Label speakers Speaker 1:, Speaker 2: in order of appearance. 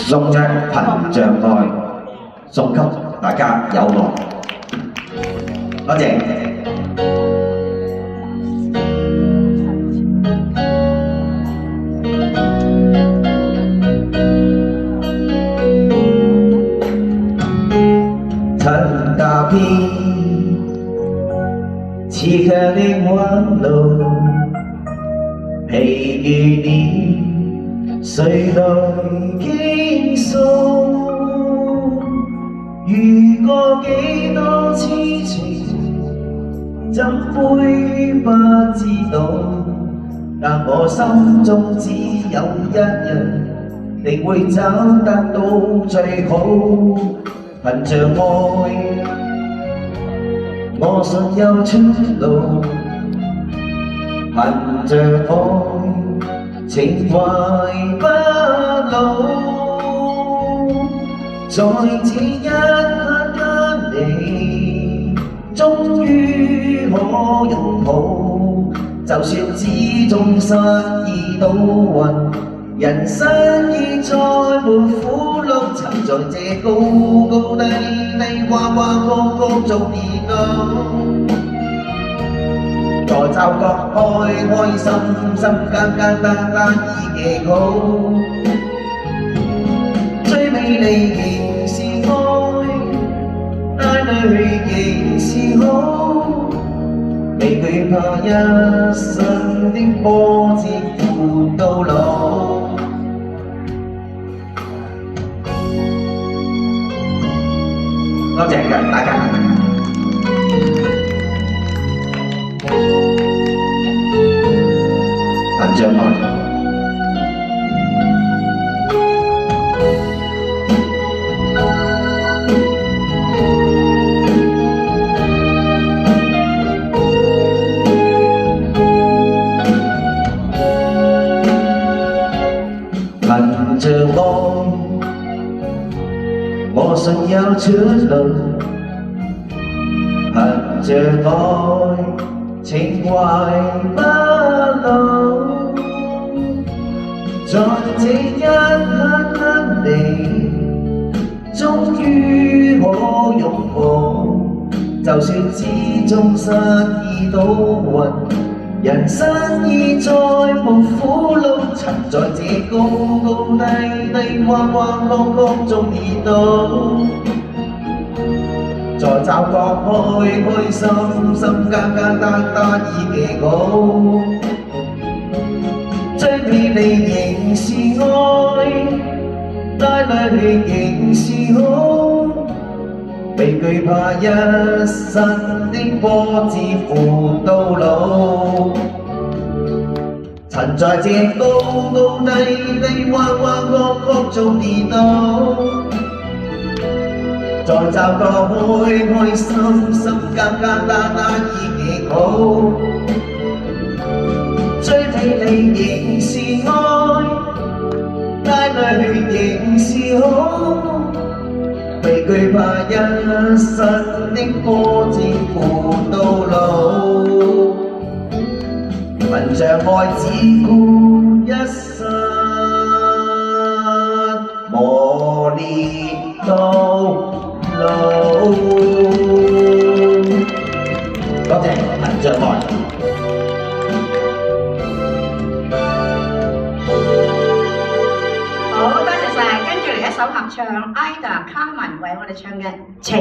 Speaker 1: 送隻憑着愛送給大家有樂，多謝。曾踏遍此刻的彎路，疲倦了誰來傾訴？遇過幾多痴情，怎會不知道？但我心中只有一人，定會找得到最好。憑着愛，我信有出路。憑着愛，情懷不老。在這一刻跟你，終於可擁抱。就算始終失意倒運，人生已再沒苦惱。曾在這高高低低、彎彎曲曲中跌倒，在驟覺開心心簡簡單單已極好。最美麗仍是愛，帶淚仍是好，未懼怕一生的波折扶到老。多謝大家。憑着愛，憑着愛，我信有出路。憑着愛，情懷不老。在這一刻跟你，終於可擁抱。就算始終失意倒運，人生已再無苦惱。曾在這高高低低、彎彎曲曲中跌倒，在驟覺開心心簡簡單單已極好。最美麗仍是愛，帶淚仍是好，未懼怕一生的波折扶到老。曾在這高高低低、彎彎曲曲中跌倒，在驟覺開心心簡簡單單已極好。最美麗仍是愛，帶淚仍是好，未懼怕一生的波折扶到老。憑着愛只顧一生磨練到老。多謝憑着愛。
Speaker 2: 好，多謝晒。跟住嚟一首合唱 ，Ida Carmen 為我哋唱嘅《情》。